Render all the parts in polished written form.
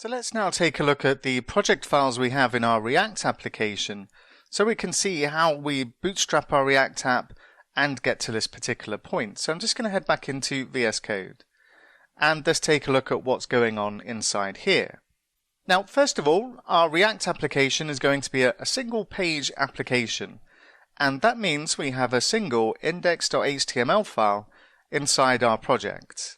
So let's now take a look at the project files we have in our React application so we can see how we bootstrap our React app and get to this particular point. So I'm just going to head back into VS Code and let's take a look at what's going on inside here. Now, first of all, our React application is going to be a single page application, and that means we have a single index.html file inside our project.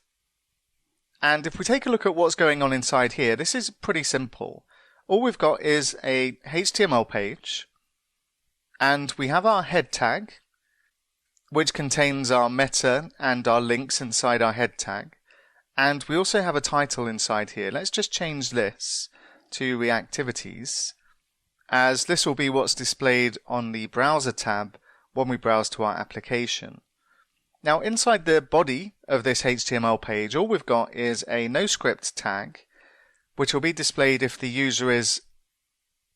And if we take a look at what's going on inside here, this is pretty simple. All we've got is a HTML page, and we have our head tag, which contains our meta and our links inside our head tag. And we also have a title inside here. Let's just change this to Reactivities, as this will be what's displayed on the browser tab when we browse to our application. Now, inside the body of this HTML page, all we've got is a NoScript tag, which will be displayed if the user is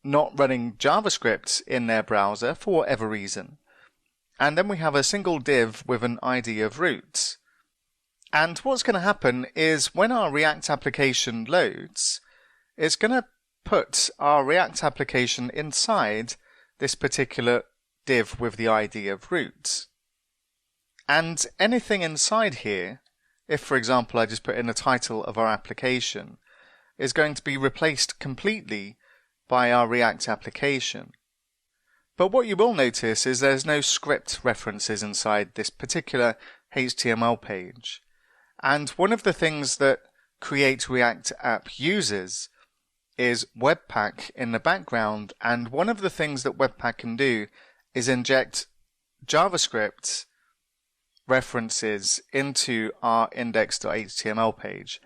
not running JavaScript in their browser for whatever reason. And then we have a single div with an ID of root. And what's going to happen is when our React application loads, it's going to put our React application inside this particular div with the ID of root. And anything inside here, if for example I just put in the title of our application, is going to be replaced completely by our React application. But what you will notice is there's no script references inside this particular HTML page. And one of the things that Create React App uses is Webpack in the background, and one of the things that Webpack can do is inject JavaScript references into our index.html page.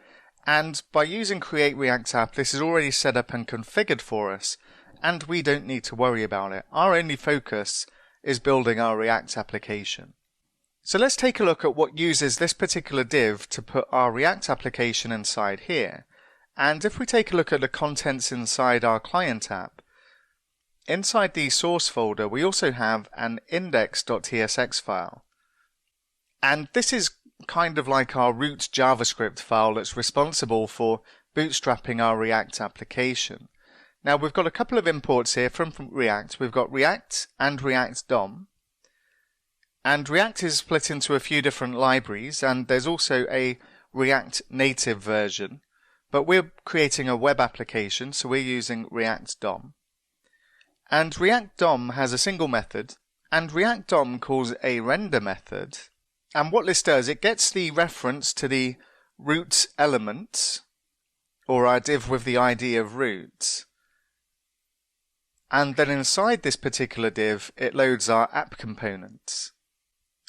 And by using Create React App, this is already set up and configured for us, and we don't need to worry about it. Our only focus is building our React application. So let's take a look at what uses this particular div to put our React application inside here. And if we take a look at the contents inside our client app, inside the source folder we also have an index.tsx file. And this is kind of like our root JavaScript file that's responsible for bootstrapping our React application. Now we've got a couple of imports here from React. We've got React and React DOM. And React is split into a few different libraries, and there's also a React Native version. But we're creating a web application, so we're using React DOM. And React DOM has a single method, and React DOM calls a render method. And what this does, it gets the reference to the root element, or our div with the ID of root. And then inside this particular div, it loads our app components.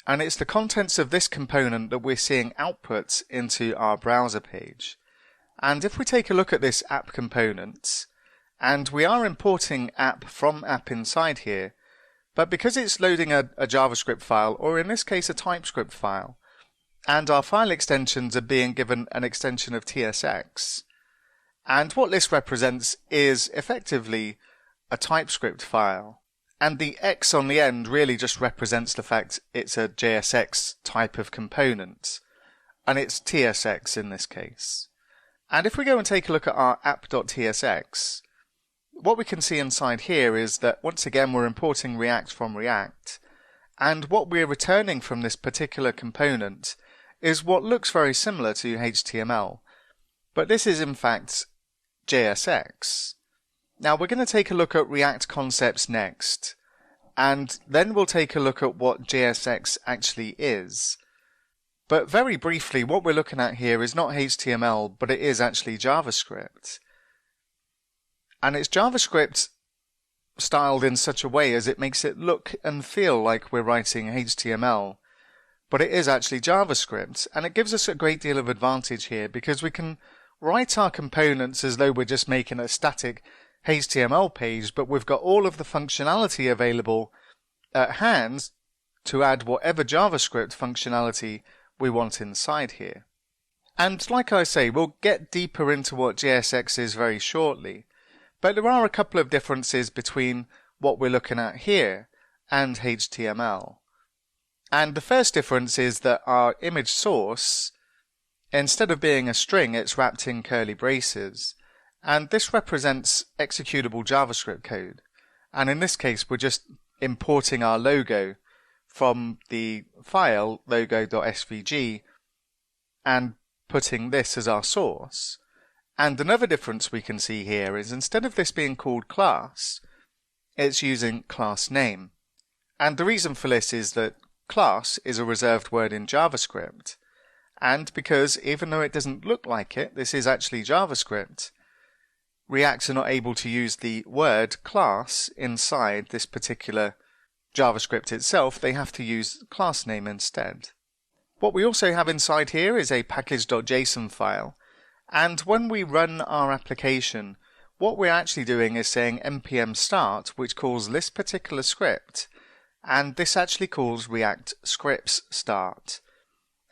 And it's the contents of this component that we're seeing output into our browser page. And if we take a look at this app component, and we are importing app from app inside here, but because it's loading a JavaScript file, or in this case a TypeScript file, and our file extensions are being given an extension of TSX, and what this represents is effectively a TypeScript file. And the X on the end really just represents the fact it's a JSX type of component, and it's TSX in this case. And if we go and take a look at our app.tsx, what we can see inside here is that once again we're importing React from React, and what we're returning from this particular component is what looks very similar to HTML, but this is in fact JSX. Now we're going to take a look at React concepts next, and then we'll take a look at what JSX actually is. But very briefly, what we're looking at here is not HTML, but it is actually JavaScript. And it's JavaScript styled in such a way as it makes it look and feel like we're writing HTML, but it is actually JavaScript, and it gives us a great deal of advantage here because we can write our components as though we're just making a static HTML page, but we've got all of the functionality available at hand to add whatever JavaScript functionality we want inside here. And like I say, we'll get deeper into what JSX is very shortly, but there are a couple of differences between what we're looking at here and HTML. And the first difference is that our image source, instead of being a string, it's wrapped in curly braces. And this represents executable JavaScript code. And in this case, we're just importing our logo from the file logo.svg and putting this as our source. And another difference we can see here is instead of this being called class, it's using class name. And the reason for this is that class is a reserved word in JavaScript. And because even though it doesn't look like it, this is actually JavaScript, React are not able to use the word class inside this particular JavaScript itself. They have to use class name instead. What we also have inside here is a package.json file. And when we run our application, what we're actually doing is saying npm start, which calls this particular script, and this actually calls React scripts start.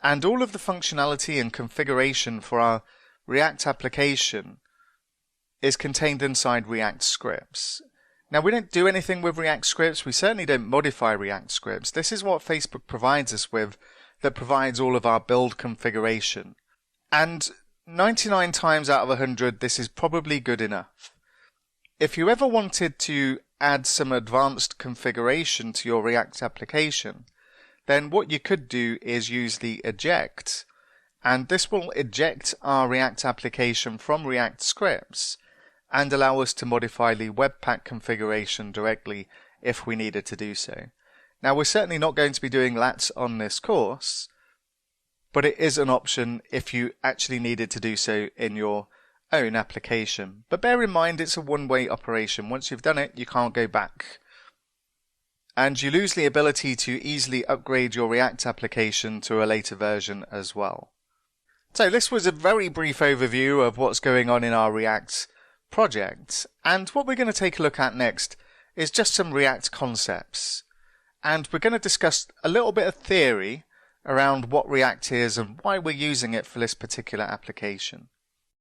And all of the functionality and configuration for our React application is contained inside React scripts. Now, we don't do anything with React scripts. We certainly don't modify React scripts. This is what Facebook provides us with, that provides all of our build configuration. And 99 times out of 100, this is probably good enough. If you ever wanted to add some advanced configuration to your React application, then what you could do is use the eject, and this will eject our React application from React scripts and allow us to modify the Webpack configuration directly if we needed to do so. Now, we're certainly not going to be doing that on this course, but it is an option if you actually needed to do so in your own application. But bear in mind, it's a one-way operation. Once you've done it, you can't go back. And you lose the ability to easily upgrade your React application to a later version as well. So this was a very brief overview of what's going on in our React project. And what we're going to take a look at next is just some React concepts. And we're going to discuss a little bit of theory around what React is and why we're using it for this particular application.